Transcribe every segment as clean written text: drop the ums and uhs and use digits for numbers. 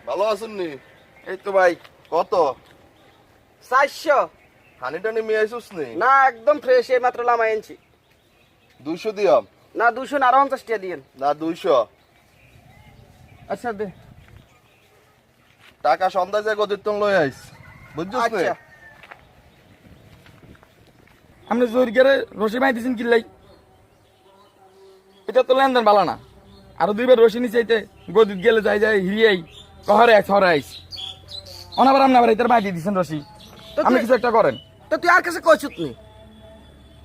ভালো আছেন নি? এই তো ভাই। কত? 400। হানিটা নিয়ে আইসুস নি? না একদম ফ্রেশ, এই মাত্র লামাই আনছি। 200 দিয়াম? না 200 না, আরো 50 টাকা দিয়েন। না 200। আচ্ছা দে। টাকা সন্ধ্যায় যায় গদির তং লই আইস। বুঝছস নি? আচ্ছা আপনি জোর করে রশি মাই দিছেন কি লাই? এটা তো লেনদেন ভালো না। আরো দুইবার রশি নিচে আইতে গদিত গেলে যাই হিরিয়াই কহরে এক ছড়ে আইস। অনাবার আমনা আবার ইতার মাই দিয়ে দিছেন রশি। তো আপনি তুই- কিছু একটা করেন। তো তুই আর কাছে কইছুত নি?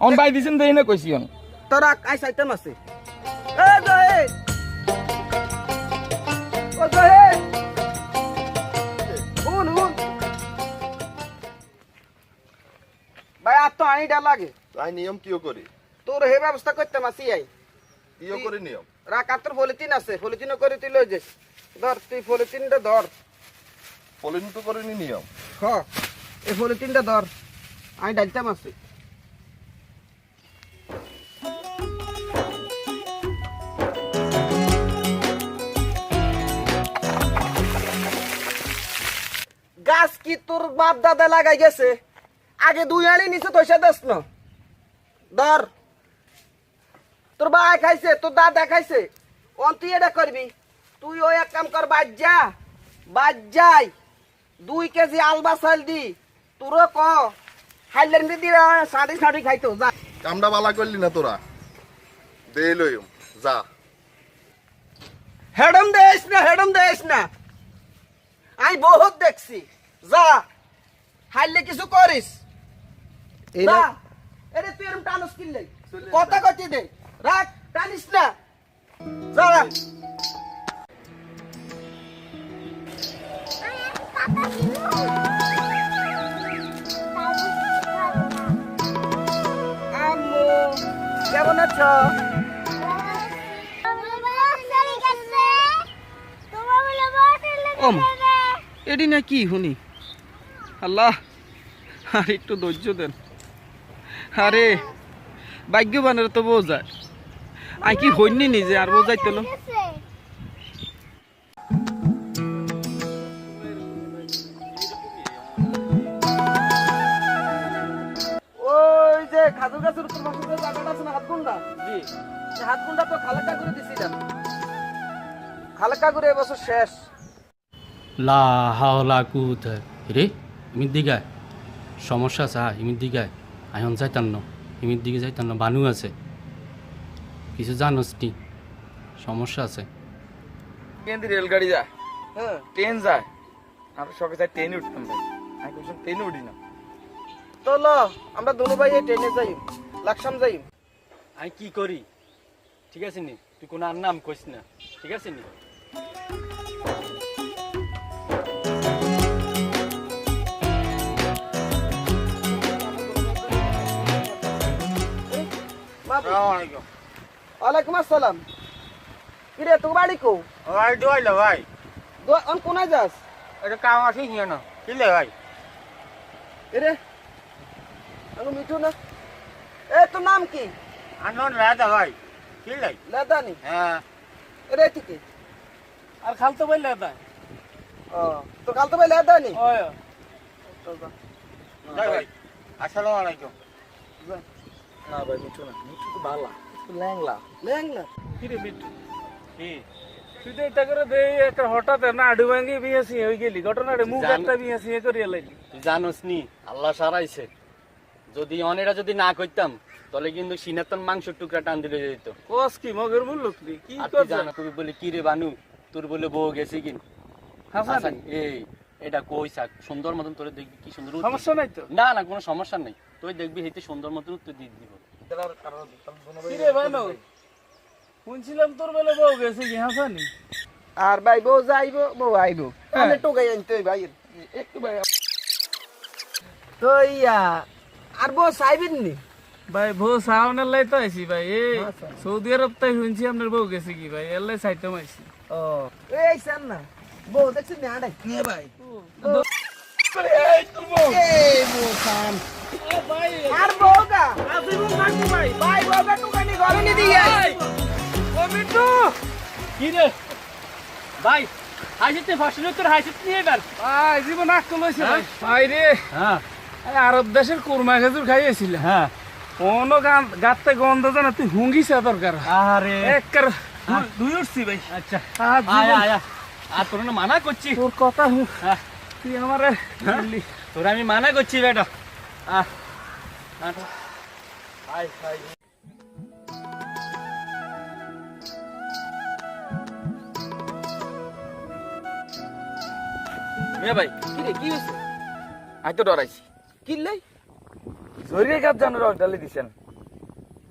অন বাই দিছেন দেই না কইছি অন। তোর আইস আইটেম আছে। এ জয় ও জয় হুন ভাই আর তো আইডা লাগে। তাই নিয়ম কিও করি? তোর হে ব্যবস্থা করতে মাসি আই কিও করি নিয়ম? রাখ আর তোর পলিথিন আছে, পলিথিনও করে তুই লই যাস। ধর তুই পলিথিনটা ধর। পলিন তো করিনি নিয়ম। হ এই পলিথিনটা ধর, আমি ডালতাম আছে। গাছ কি তোর বাপ দাদা লাগাই গেছে? আগে 2 আনি নিচে তৈসা দেস না। ধর তোর ভাই খাইছে, তোর দাদা খাইছে, অন তুই এটা করবি। তুই ওই এক কাম কর, বাজ যাই 2 কেজি আলবা চাল দি তোর ক হাইলেন দি সাড়ি খাইতো যা। কামটা বালা করলি না তোরা? দে লইম যা। হেডম দেশ না আমি বহুত দেখছি। যা হাইলে কিছু করিস যা। এরে তুই এরম টানস কিনলে কথা কতি দে, রাখ টানিস না যা। আম্মু কেমন আছো? এডি না কি শুনি? আল্লাহ আর একটু ধৈর্য দেন। আরে ভাগ্যবানের তো বোঝায়, আই কি হইনি নিজে আর বোঝাইতে না। ওই যে খাজুর গাছের উপর বসে যে জায়গাটা আছে না, হাতগুন্ডা, জি হাতগুন্ডা তো খালেকা করে দিছিলাম। খালেকা করে এবছর শেষ। লা হাওলা কুতা রে ইমির দিগায় সমস্যা আছে। ইমির দিগায় আয়ন যাইতাম না, ইমির দিকে যাইতাম না। বানু আছে কিছু জানোস নি? সমস্যা আছে। কেন্দ্রে রেলগাড়ি যায়, হ্যাঁ ট্রেন যায়, আমরা সকালে যাই ট্রেনে উঠতাম ভাই। আমি কোন ট্রেনে উঠি না। তো ল আমরা দুনো ভাই এই ট্রেনে যাই, লাকসাম যাই। আমি কি করি ঠিক আছে নি? তুই কোনো আর নাম কইস না ঠিক আছে নি? ওয়ালাইকুম আসসালাম। কিরে তোর বাড়ি কো? ভাই দোয়াইলো ভাই, অন কোনায় যাস? এটা কাম আছে কি না কিলে ভাই? এরে আমি মিঠু না। এ তোর নাম কি? আনন রাজা ভাই কিলে? লেদানি। হ্যাঁ এরে ঠিক আর খালতো বললে ভাই। ও তো কাল তো ভাই লেদানি। ওই যাই ভাই, আসসালামু আলাইকুম। না ভাই মিঠু না, মিঠু তো বালা, একটু ল্যাংলা। লেংলা কিরে বিট্টু কি তুই তো এটা করে দে একটা হঠাৎ না আডু ভাঙ্গি বিয়ে সিয়ে হয়ে গেলি ঘটনাটা মুখ একটা বিয়ে সিয়ে করিয়া লাইলি। তুই জানোস নি আল্লাহ সারাইছে। যদি অনেরা যদি না করতাম তাহলে কিন্তু সিনাতন মাংসের টুকরা টান দিলে যেত। কস কি মগের মূল লোক তুই কি আর তুই করছ? জানা তুই বলে কি রে বানু, তোর বলে বউ গেছে কিন হাসান এই এটা কই থাক সুন্দর মতন তোরে দেখবি কি সুন্দর উত্তর। সমস্যা নাই তো? না না কোনো সমস্যা নাই, তুই দেখবি হেতে সুন্দর মতন উত্তর দিয়ে দিব। কি রে ভাই নো শুনছিলাম তোর বেলা বউ গেছে কি হাসানি? আর ভাই বউ যাইবো, বউ আইবো, আমি টোকাই আনতে হই ভাই একটু ভাই। তো ইয়া আর বউ চাইবেন নি? ভাই বউ সাউনের লাই তো আইছি ভাই। এই সৌদি আরব তাই শুনছি আপনার বউ গেছে কি ভাই, এর লাই সাইটম আইছি। ও এই সান না বউ দেখছিস না আড়াই নিয়ে ভাই। এই বউ সান আর বউগা আসিবো থাকবো ভাই। ভাই বউগা টুকানি ঘরে নি দিয়ে ও মিটু কি রে ভাই হাসিতে ফসলের তোর হাসিতে নিয়ে এবার ভাই জীবন আক্কল হয়েছে ভাই ভাই রে হ্যাঁ এই আরব দেশের কুরমা খেজুর খাইয়েছিল হ্যাঁ কোনো গাতে গন্ধ জানা তুই হুঙ্গিছে দরকার আরে একবার দুই উঠছি ভাই আচ্ছা আর আয় জীবন- আয় আয়। আর তোর না মানা করছি তোর কথা হ্যাঁ। তুই আমার তোর আমি মানা করছি বেটা আহ আয় আয় মিয়া ভাই কি রে কি হয়েছে আই তো ডরাইছি কি লাই জরিয়ে গাছ জানো রস ডালি দিছেন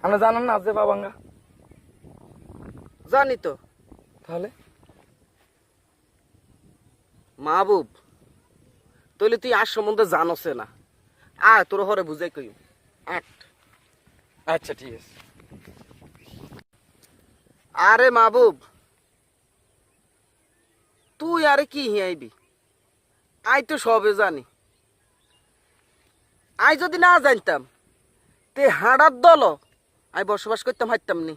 আমরা জানান না যে বাবাঙ্গা জানি তো তাহলে মাহবুব তাহলে তুই আর সম্বন্ধে জানোসে না আয় তোর হরে বুঝাই কই আট আচ্ছা ঠিক আছে আরে মাহবুব তুই আরে কি হিয়াইবি আই তো সবে জানি আই যদি না জানতাম তে হাড়ার দল আই বসবাস করতাম হাইতাম নি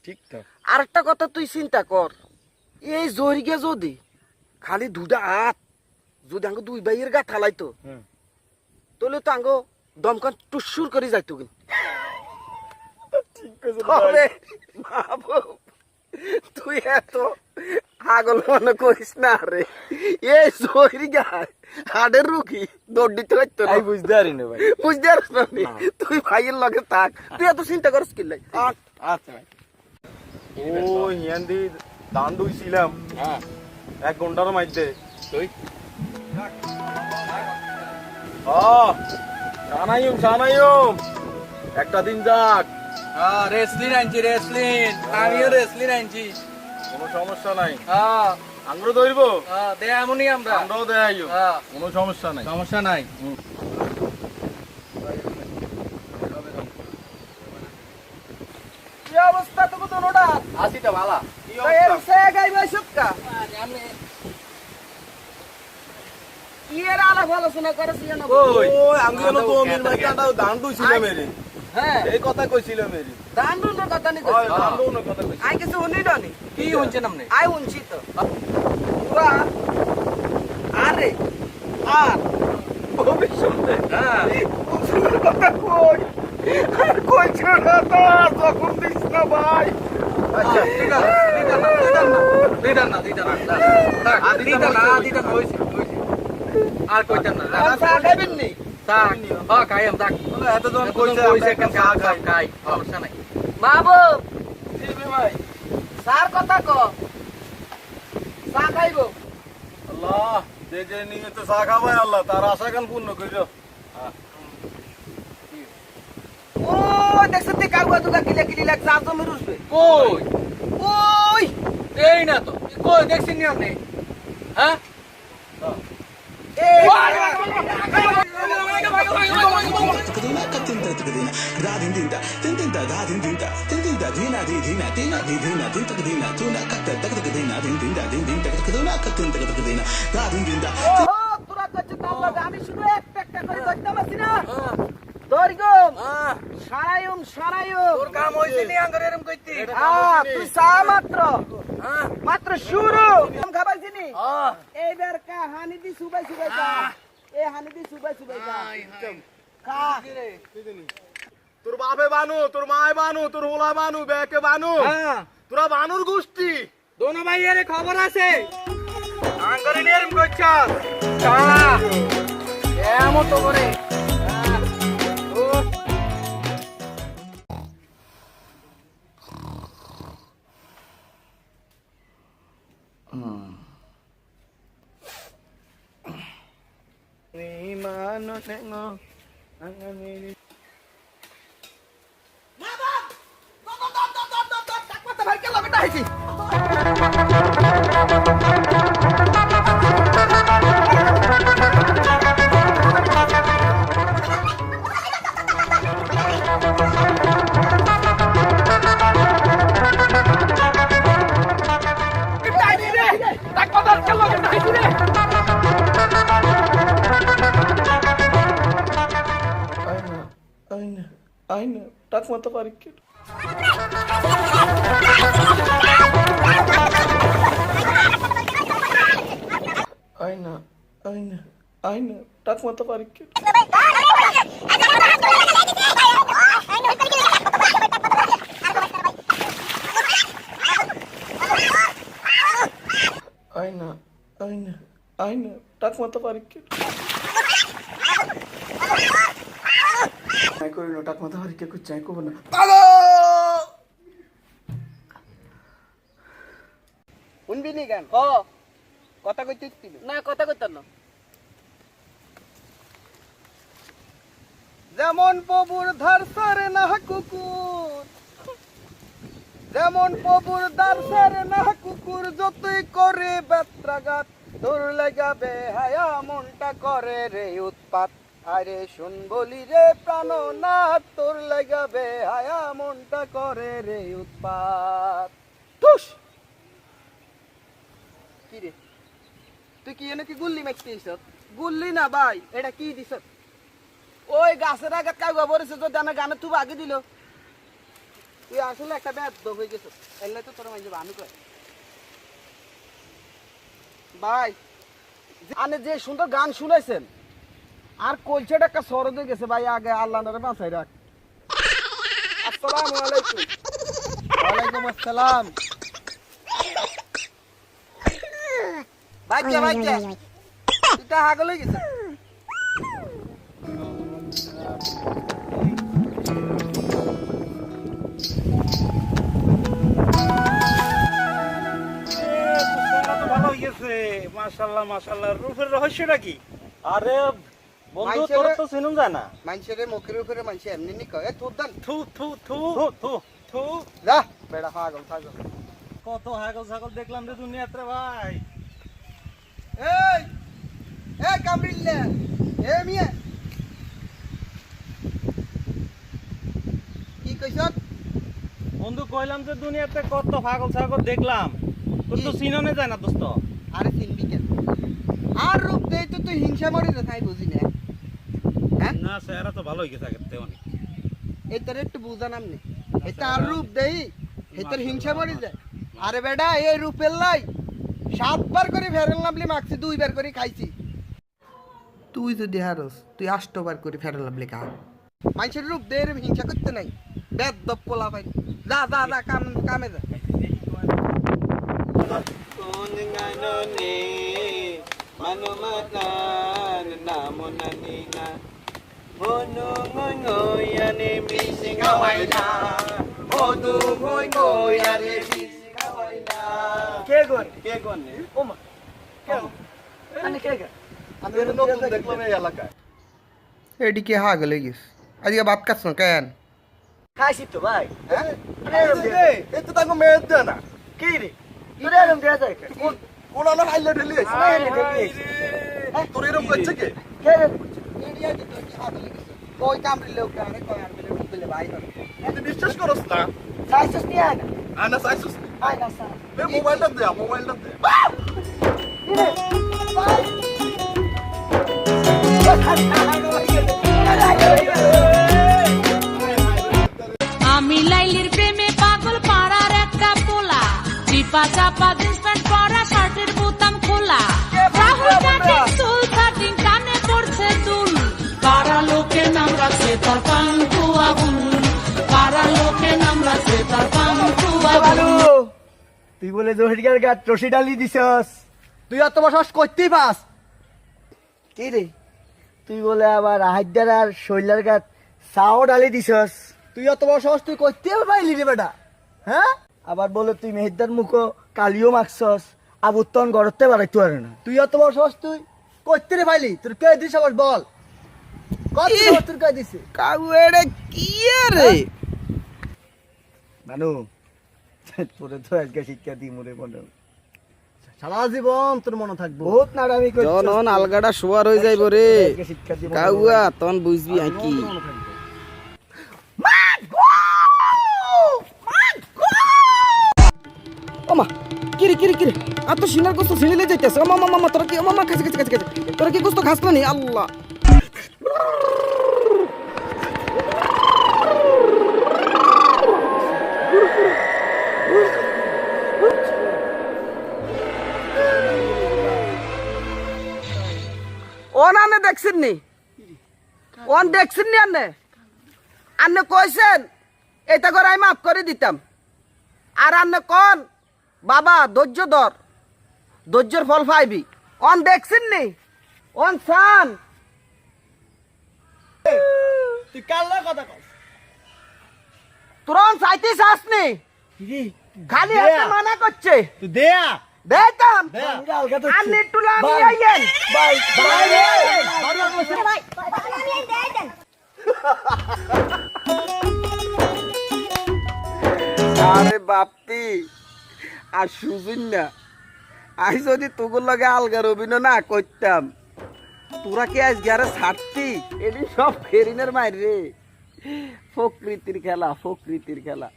ঠিক তো আরেকটা কথা তুই চিন্তা কর এই জরিগে যদি খালি দুটা হাত যদি আঙ্গ দুই ভাইয়ের গা ঠালাইতো হুম। তাহলে তো আঙ্গ দমকান টুসুর করে যাইতো কিন্তু ঠিক আছে তবে মাহবুব তুই এত পাগল মনে করিস না রে এই জরিগে হাড়ের রুগী দৌড় দিতে পারতো না আই বুঝতে পারি না ভাই বুঝতে পারছ না নি? তুই ভাইয়ের লগে থাক তুই এত চিন্তা করিস কি লাই আচ্ছা ভাই ও হিয়ান্দি দান দুইছিলাম হ্যাঁ 1 ঘন্টার মধ্যে তুই জানাইম একটা দিন যাক রেসলিন আনছি রেসলিন আমিও রেসলিন আনছি কোনো সমস্যা নাই হ্যাঁ আমরা ধরবো দে এমনই আমরা আমরাও দেখাইও হ্যাঁ কোনো সমস্যা নাই সমস্যা নাই কি অবস্থা তোকে দোনোটা আসি তো ভালো এর সে গাইবে সবকা ইয়ের আলাপ আলোচনা করেছি না ওই আমি হলো তো মিল মাইকাটা দান দুইছিলাম এর হ্যাঁ এই কথা কইছিলাম এর দান দুনোর কথা নি ওই কইছি দান দুনো কথা কইছি আই কিছু শুনি না কি হচ্ছে নামনে আই শুনছি তো পুরা আরে আর ভবিষ্যতে হ্যাঁ ওষুধের কথা কই আর কই ছেড়ে তো আর যখন দিস না ভাই আচ্ছা ঠিক আছে দিটা না হইছে আর কইতাম না আর চা খাইবেন নি থাক হ্যাঁ খাইম থাক এতজন কইছে কইছে কেন খাই সমস্যা নাই বাবু দিবি ভাই স্যার কথা ক চা খাইবো আল্লাহ যে যে নিয়তে চা খাবাই আল্লাহ তার আশা কান পূর্ণ কইরো ও দেখছ তে কাগুয়া দুগা কিলা কিলি লাগ চা জমে উঠবে কই ওই এই না তো কই দেখছিস নি আপনি হ্যাঁ এই ও তোরা কচ্ছ তাল লাগা আমি শুধু একটা একটা করে ধরতে পারছি না দর্গম সারায়ুম সারায়ুম তোর কাম হইছে নি আঙ্গর এরম কইতি তুই চা মাত্র মাত্র শুরু খাবাইছি নি হ্যাঁ এইবার কা হানি দি সুবাই সুবাই কা এ হানি দি সুবাই সুবাই কা কা তোর বাপে বানু তোর মায় বানু তোর হোলা বানু বেকে বানু হ্যাঁ তোরা বানুর গোষ্ঠী দোনো ভাইয়ের খবর আছে আঙ্গরে নি এরম কইছাস চা এমন তো করে ভাই কে লগে আইছি Aynen. Takma taparik. আয়না আয়না আয়না টাক মাথা পরীক্ষা আয়না আয়না আয়না টাক মাথা পরীক্ষা আমি করি না টাক মাথা পরীক্ষা করছি আমি করবো না শুনবি নি গান ও কথা কইতে না কথা কইতাম না যেমন প্রভুর ধার সারে না কুকুর, যেমন প্রভুর ধার সারে না কুকুর, যতই করে বেত্রাঘাত তোর লাগাবে হায়া মনটা করে রে উৎপাত। আরে শুন বলি রে প্রাণনাথ, তোর লাগাবে হায়া মনটা করে রে উৎপাত। টুস কি রে তুই কি এনে কি গুল্লি মারছিস? গুল্লি না ভাই, এটা কি দিছ? ওই গাছের আগে কাউয়া পড়েছে তো জানা গানে তুই আগে দিল। তুই আসলে একটা ব্যাধ হয়ে গেছ, এলে তো তোর মাঝে বানু কয় ভাই। আনে যে সুন্দর গান শুনেছেন আর কলছেটা একটা সরদ হয়ে গেছে ভাই। আগে আল্লাহ নারে বাঁচাই রাখ। আসসালামু আলাইকুম। ওয়ালাইকুম আসসালাম। ভাইকে ভাইকে তুই হাগল হয়ে গেছে। ভালো হয়েছে মাশাআল্লাহ মাশাআল্লাহ। রূপের রহস্যটা কি? আরে বন্ধু তোর তো চিনুম যায় না। মানুষের মুখের উপরে মানুষ এমনি নি কয় থু দান থু থু থু থু থু। যা বেড়া পাগল পাগল। কত হাগল ছাগল দেখলাম রে দুনিয়াতে ভাই। এই এই কামড়িলে এ মিয়া কি কইছ? বন্ধু কইলাম যে দুনিয়াতে কত পাগল ছাগল দেখলাম, তোর তো চিননে যায় না দোস্ত। আরে চিনবি কেন? আর রূপ দেই তো তুই হিংসা মরি না তাই বুঝি না। হ্যাঁ না চেহারা তো ভালো হয়ে গেছে আগের থেকে অনেক। এটার একটু বুঝা নামনি। এটা আর রূপ দেই এটার হিংসা মরি যায়। আরে বেটা এই রূপের লাই 7 বার করে ফেরল লাভলি মাখছি, 2 বার করে খাইছি। তুই যদি হারস তুই 8 বার করে ফেরল লাভলি খা। মানুষের রূপ দেই হিংসা করতে নাই, বেদ দপ পোলা ভাই। যা যা যা কামে যা। কে গর কে গর নে ওমা কে আনে কে গর আমি নতুন দেখলাম এই এলাকায়। এদিকে হাগল হয়ে গেছে। আজকে ভাত খাচ্ছ না কেন? খাইছি তো ভাই। হ্যাঁ এই তো তাকে মেয়ে দে না কি রে তোর এরকম দেয়া যায় কোন কোন আলো হাইলে ঢেলি আছে তোর এরকম করছে কে কে রে এরিয়া দি তো কি হাগল হয়ে গেছে। কই কামড়ি লোক আরে কই আর বলে বলে ভাই তুই বিশ্বাস করছ না? সাইসস নি আনা আনা সাইসস আনা সা বে মোবাইলটা দে মোবাইলটা দে আমি লাইলির প্রেমে পাগল পাড়ার একটা পোলা, চিপা চাপা জিন্স প্যান্ট পরা, শার্টের বোতাম খোলা, রাহুল কাটিং চুল কাটিং, কানে পড়ছে দুল, পাড়া লোকে নাম রাখছে তার পাঙ্কু আগুন, পাড়া লোকে নাম রাখছে তার পাঙ্কু আগুন। তুই বলে জহিরগার গাত রশি ডালি দিছস, তুই অত বসস করতেই পাস কি রে? তুই বলে আবার হাইদার আর শৈলার গাত চাও ডালি দিছস, তুই অত বসস তুই করতে পাইলি রে বেটা? হ্যাঁ আবার বলে তুই মেহেদার মুখো কালিও মাখছস, আবুত্তন গড়তে পারাইতে পারে না। তুই অত বসস তুই করতে রে পাইলি? তোর কে দিস আবার বল কত তোর কে দিছে? কাউরে কি রে মানু তোরে তো আজকে শিক্ষা দিই মরে মনে সারা জীবন তোর মনে থাকবো। বহুত নাড়ামি করছিস যখন আলগাটা শোয়ার হয়ে যাইব রে শিক্ষা দিব কাউয়া তখন বুঝবি আর কি। ওমা কিরে কিরে কিরে আর তো সিনার গোস্ত ছিঁড়ে যাইতেছে। মামা মামা তোরা কি মামা কাছে কাছে কাছে তোরা কি গোস্ত খাস না নি? আল্লাহ আনে দেখছেন নি দেখছেন নি আন্নে কইছেন এটা করে আমি মাফ করে দিতাম আর আন্নে কোন বাবা ধৈর্য ধর ধৈর্যের ফল পাইবি দেখছেন নি সান তুই কাল্লা কথা কস তোরা চাইতে চাস নি খালি হাতে মানা করছে তুই দেয়া দেতাম আলগা তো আন্নে টুলা নিয়ে আইয়েন ভাই আরে বাপতি আর সুজিন না আমি যদি তোগুর লগে আলগার অভিনয় না করতাম তোরা কি আজ গিয়ারে ছাড়তি এটি সব ফেরিনের মায়ের রে প্রকৃতির খেলা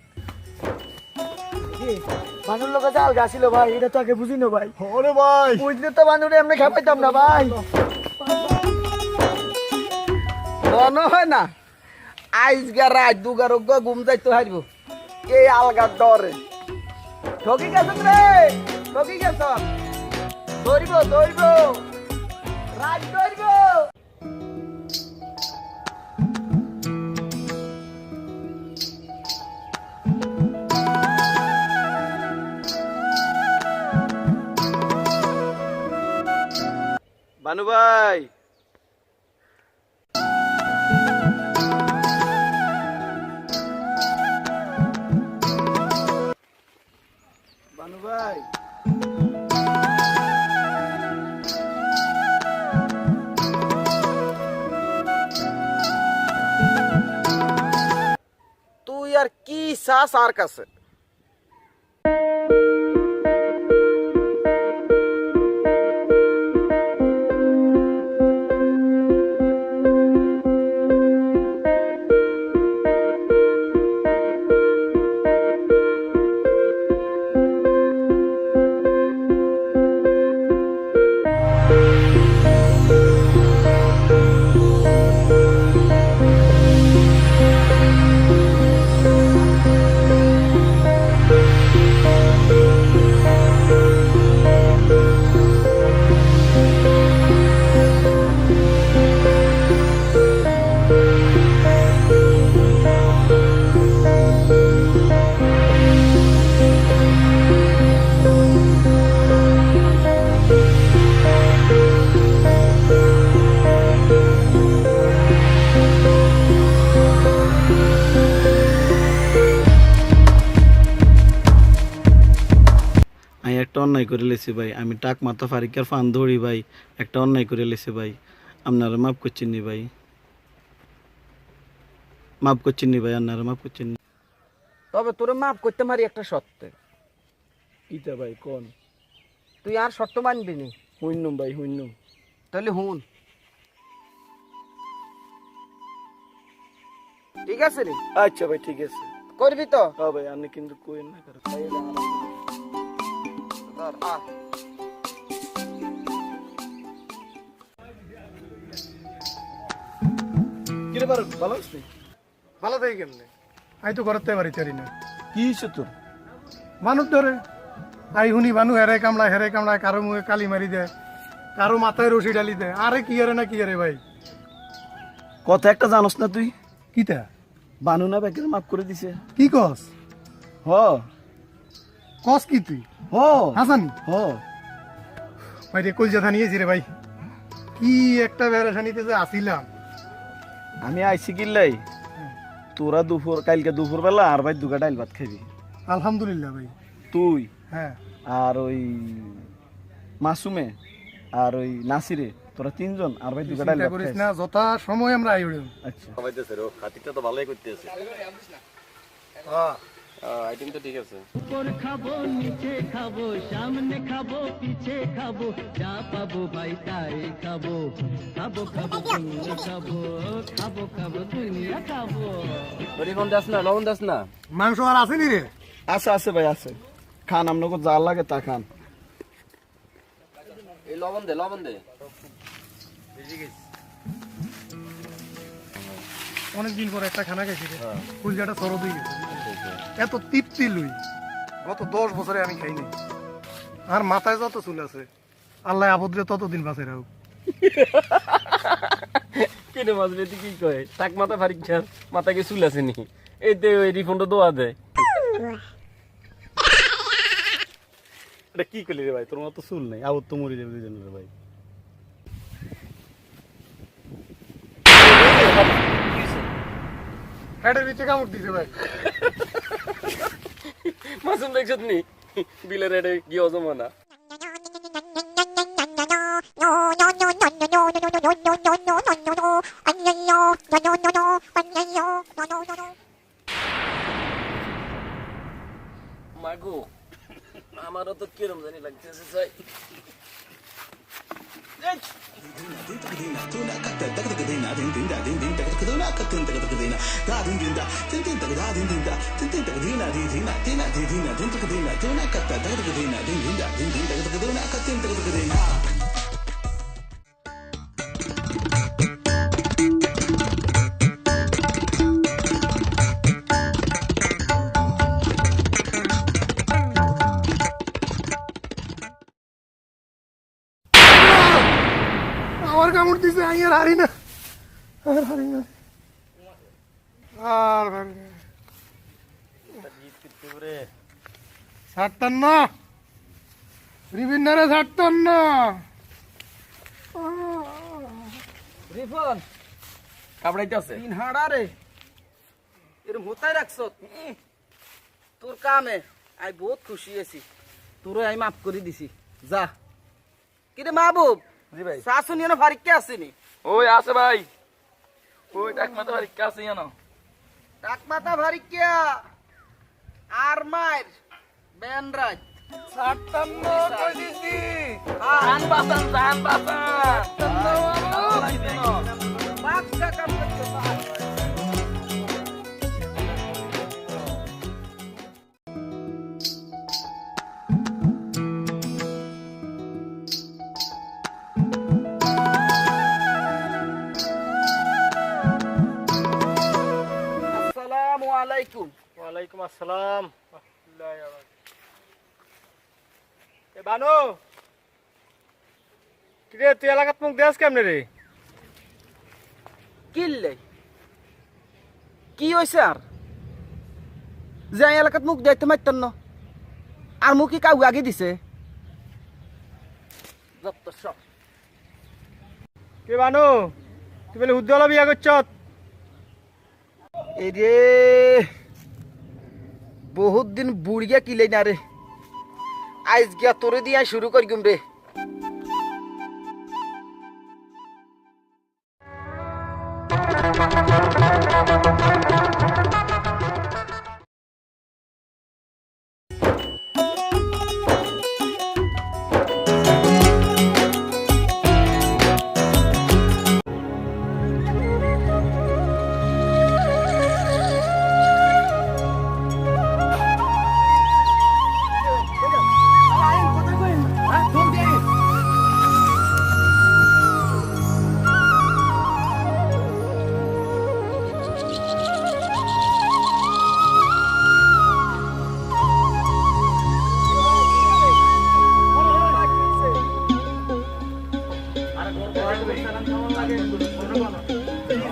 বানুর লোক জাল গাছিল ভাই এটা তো আগে বুঝিনো ভাই ওরে ভাই বুঝলে তো বানুরে আমরা খাপাইতাম না ভাই মনে হয় না আইজ গা রাত দুগার ঘুম যাইতে হারব এই আলগার ডরে ঠকি গেছেন রে ঠকি গেছ ধরব রাত ধরব বানু ভাই বানু ভাই তুই আর কি চাস আর কাছে একটা অন্যায় করে লেছি ভাই আমি টাক মাথা ফারিকার ফান ধরি ভাই একটা অন্যায় করে লেছি ভাই আপনারা মাফ করছেন নি ভাই মাফ করছেন নি ভাই আপনারা মাফ করছেন নি তবে তোরে মাফ করতে পারি একটা সত্য ইটা ভাই কোন তুই আর শর্ত মানবি নি হইনুম ভাই হইনুম তাহলে হুন ঠিক আছে রে আচ্ছা ভাই ঠিক আছে করবি তো হ্যাঁ ভাই আপনি কিন্তু কইেন না কারো ধর, আয়। কিরে পারো ভালো আছিস ভালো থেকে কেমনে আই তো করতে পারি চারি না কি হইছে তোর মানুষ ধরে আই হুনি মানুষ হেরে কামড়ায় কারো মুখে কালি মারি দেয় কারো মাথায় রশি ডালি দেয় আরে কি আরে না কি আরে ভাই কথা একটা জানোস না তুই কিতা বানু না বেকের মাফ করে দিছে কি কস হ কস কি তুই হ হাসানি হ ভাই রে কলজাথা নিয়েছি রে ভাই কি একটা বেড়াশানিতে যে আসিলাম আমি আইছি কিল্লাই তোরা কালকে দুপুর বেলা আর ভাই দুগা ডাইল ভাত খাবি আলহামদুলিল্লাহ ভাই তুই হ্যাঁ আর ওই মাসুমে আর ওই নাসিরে তোরা তিনজন আর ভাই দুগা ডাইল চিন্তা ভাত করিস খাইস। না যথা সময় আমরা আই উড়ে আচ্ছা খাতিরটা তো ভালোই করতেছে আইটেম তো ঠিক আছে মাংস আর আসেনি রে আছে আছে ভাই আছে খান আপনাকে যা লাগে তা খান এই লবণ দে অনেকদিন পরে একটা খানা খাইছি রে কুলজাটা সরদ হয়ে গেছে এত তৃপ্তি লুই গত 10 বছরে আমি খাইনি আর মাথায় যত চুল আছে আল্লাহ আবদ্রে ততদিন বাঁচে রাখুক কেনে মাঝবে তুই কি কয় টাক মাথা পরীক্ষার মাথা কি চুল আছে নি এই দে ওই রিফন্ড দোয়া দেয় এটা কি করলি রে ভাই, তোর মতো চুল নাই, আবার তো মরে যাবে দুজন রে ভাই। হেডের ভিতরে কামড় দিছে ভাই। মাসুম দেখছত নি বিলের রেডে গিয়ে জমানা মাগো আমারও তো কিরম জানি লাগতেছে চাই আমার কামড় দিছে, আমি আর হারি না, আর হারি না, আর হারি না। ছাড়তাম না রিবিন্দারে, ছাড়তাম না। রিফন কাপড়াইতে আছে তিন হাড়া রে এরম হতাই রাখছ তোর কামে আমি বহুত খুশি আছি, তোরে আমি মাফ করে দিছি। যা কিরে মাহবুব, জি ভাই। শাশুন এনে ফারিককে আসেনি? ওই আছে ভাই, ওই টাক মাথা পরীক্ষা আছে জানো। টাক মাথা ফারিকিয়া আর মায়ের বেনরাজ ছাড়তাম না কই দিছি। জান বাঁচান, জান বাঁচান। বাচ্চা কাম করতে পার। আসসালামু আলাইকুম। ওয়ালাইকুম আসসালাম। এ বানু, কিরে তুই এলাকাত মুখ দেশ কেমনে রে? কিল্লে কি হয়েছে আর যে এলাকাত মুখ দেখতে মারতেন না, আর মুখি কাউ আগে দিছে যত সব। কে বানু, তুই বলে উদ্দলা বিয়া করছ? এই রে বহুত দিন বুড়িয়া কিলে না রে, আইজ গিয়া তোরে দিয়া শুরু করি গুম রে।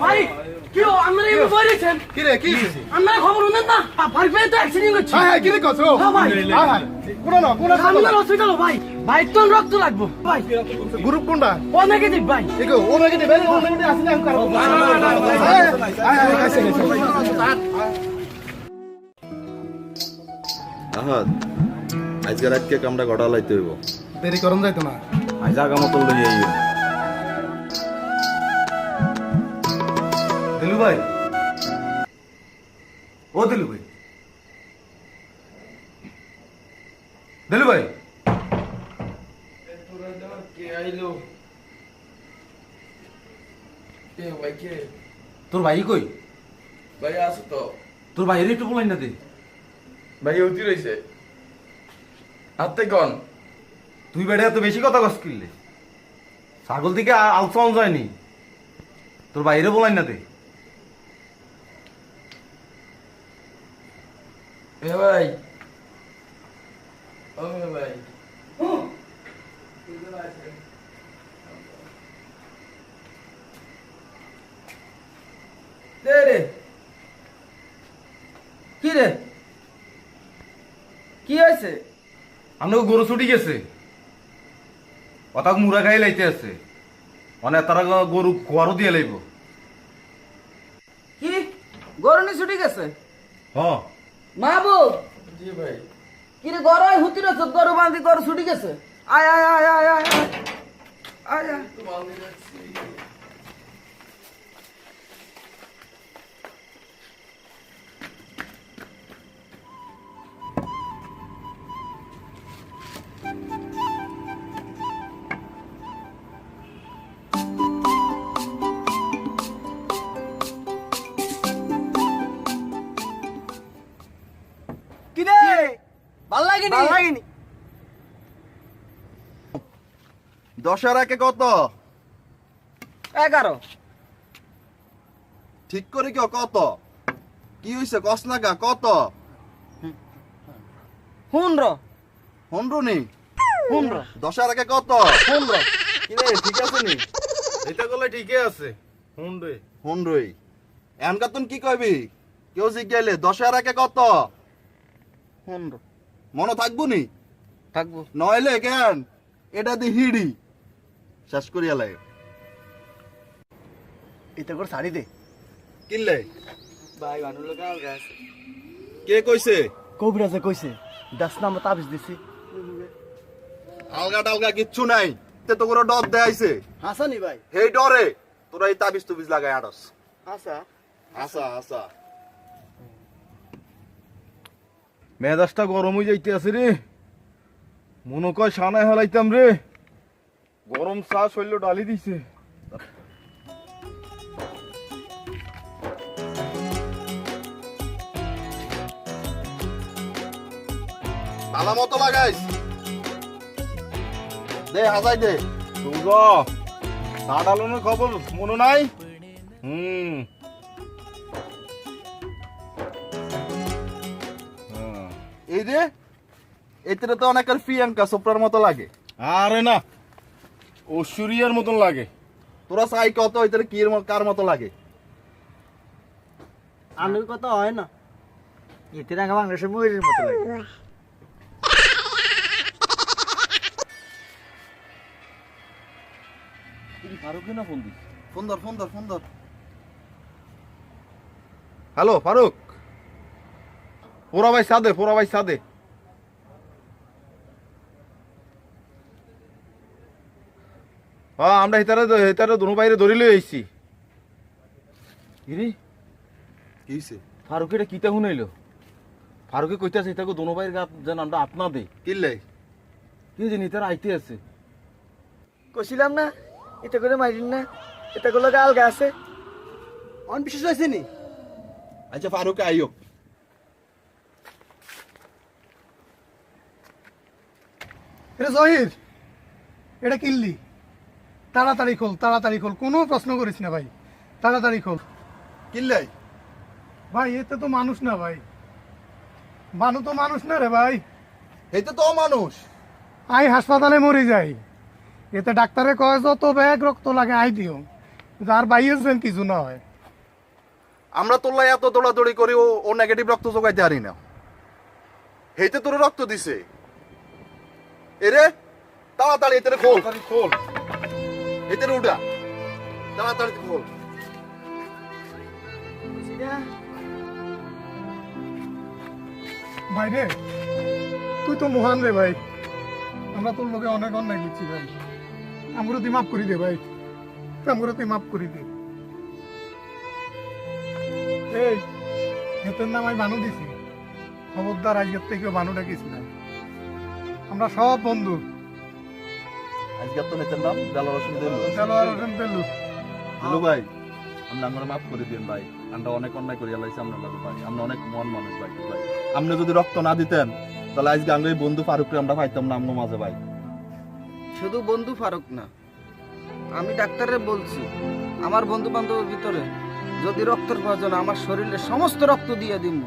ভাই কি আমরা এই বলেছেন কি রে, কি হইছে? আমরা খবর নেন না ফারিক ভাই তো অ্যাক্সিডেন্ট করছে। হাই হাই, কি রে কছো? হ্যাঁ ভাই। হাই হাই, কোন না কোন আমরা হসপিটাল ভাই, ভাই তো রক্ত লাগবো ভাই। গ্রুপ কোনটা? ও নেগেটিভ ভাই। দেখো ও নেগেটিভ, ও নেগেটিভ আসলে আমি করব। হাই হাই, কাছে গেছে। আহাদ আজকে রাতকে কামটা গড়া লাইতে হইব। দেরি করন যাইতো না। আজ আগা মতো লই আইও। দিলু ভাই, ও দিলু ভাই, দিলু ভাই, কে আইলো? কে ভাই কে? তোর ভাই কই? ভাই আছে তো। তোর ভাইয়ের একটু বলাই না দে। ভাই উঠি রইছে। হাতে কোন? তুই বেড়ে এত বেশি কথা কস কিনলে, ছাগল থেকে আলসাউন যায়নি। তোর বাইরে বলাই না দে। এ ভাই, ও ভাই, হয়েছে? আপনাকে গরু ছুটি গেছে অতাক মুড়া খাই লাইতে আছে অনেক তারা গরু গোয়ারও দিয়ে লাইব কি গরু নি ছুটি গেছে? হ্যাঁ মাহবুব কি রে গরু হুতি রে গরু বাঁধি গরু ছুটি গেছে আয় আয় আয় আয় আয় আয় আয় কি রে ভাল লাগেনি? ভাল লাগেনি। 10 একে কত 11 ঠিক করে কি কত কি হইছে কস না গা কত 15 15 নি 15 10 একে কত 15 কি রে ঠিক আছে নি এটা করলে ঠিকই আছে হুন রে 15 এনকা তুন কি কইবি কেউ জিজ্ঞাইলে 10 একে কত 15 মনে থাকবো নি থাকবো নইলে কেন এটা দি হিড়ি শেষ করিয়া লাগে এটা করে শাড়ি দে কিনলে ভাই মানুষ লোক আলগা আছে কে কইছে কবিরাজে কইছে 10 নাম্বার তাবিজ দিছি আলগা টালগা কিচ্ছু নাই তে তো করে ডর দেয়াইছে হাসানি ভাই হেই ডরে তোরা এই তাবিজ তুবিজ লাগাই আড়স হাসা আসা আসা মেজাজটা গরম হয়ে যাইতে আছে রে মনে কয় সানায় হেলাইতাম রে গরম চা শৈল ডালি দিছে তালা মতো লাগাইস দে হাজাই দে তুজ চা ডালনের খবর মনে নাই এই যে এতে তো অনেকের প্রিয়াঙ্কা চোপড়ার মতো লাগে আরে না ঐশ্বরিয়ার মতন লাগে তোরা চাই কত এতে কি কার মতো লাগে আলুর কথা হয় না এতে রাঙা বাংলাদেশের ময়ূরের মতো লাগে ফারুক না ফোন দিস ফোন ধর হ্যালো ফারুক পোড়া ভাই সাদে হ্যাঁ আমরা হিতারে দুনো বাইরে ধরি লই আইছি কি হইছে ফারুক এটা কিতা শুনাইলো ফারুকে কইতাছে এটাকে দোনো ভাইয়ের গাত যেন আমরা আপনা দেই কিনলে কি জানি তারা আইতে আছে কইছিলাম না এটা করে মারিন না এটা গুলো আলগা আছে অন বিশেষ হয়েছে নি আচ্ছা ফারুক আইও এটা জহির এটা কিনলি তাড়াতাড়ি খোল কোনো প্রশ্ন করিস না ভাই তাড়াতাড়ি খোল কিনলে ভাই এতে তো মানুষ না ভাই মানু তো মানুষ না রে ভাই এইতে তো মানুষ আই হাসপাতালে মরে যাই এতে ডাক্তারে কয় যত ব্যাগ রক্ত লাগে আই দিও যার বাইরেছেন কিছু না হয় আমরা তোলা এত দৌড়াদৌড়ি করি ও নেগেটিভ রক্ত জোগাইতে পারি না এইতে তোর রক্ত দিছে এরে তাড়াতাড়ি এতে খোল এতে উঠা তাড়াতাড়ি খোল ভাই রে তুই তো মহান রে ভাই আমরা তোর লোকে অনেক অন্যায় করছি ভাই আমরা তুই মাফ করি দে ভাই আমরা তুই মাফ করি দে এই হেতের নাম আমি বানু দিছি খবরদার আজকের থেকে বানু ডাকিস না আমরা সব বন্ধু আজকে তো নেতার নাম জালাল হোসেন দেলু চলো আর ওখান পেলু হ্যালো ভাই আমরা আমরা মাফ করে দিন ভাই আমরা অনেক অন্যায় করি আল্লাহ আমরা লাগে ভাই আমরা অনেক মন মানুষ ভাই ভাই আপনি যদি রক্ত না দিতেন তাহলে আজকে আমরা এই বন্ধু ফারুককে আমরা পাইতাম না আমরা মাঝে ভাই শুধু বন্ধু ফারুক না আমি ডাক্তারে বলছি আমার বন্ধু বান্ধবের ভিতরে যদি রক্তের প্রয়োজন আমার শরীরে সমস্ত রক্ত দিয়ে দিব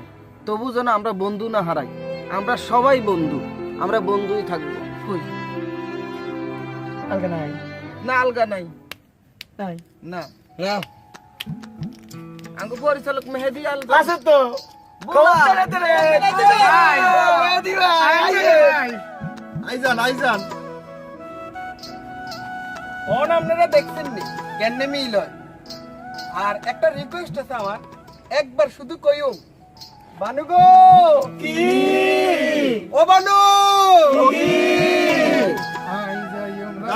তবু যেন আমরা বন্ধু না হারাই আমরা সবাই বন্ধু আমরা বন্ধুই থাকবো কই আলগা নাই না আলগা নাই নাই না আঙ্গু পরিচালক মেহেদি আলগা আছে তো আইজান আইজান ফোন আপনারা দেখছেন নি কেন মিল হয় আর একটা রিকোয়েস্ট আছে আমার একবার শুধু কইও বানু গো কি ও বানু কি আই যাই আমরা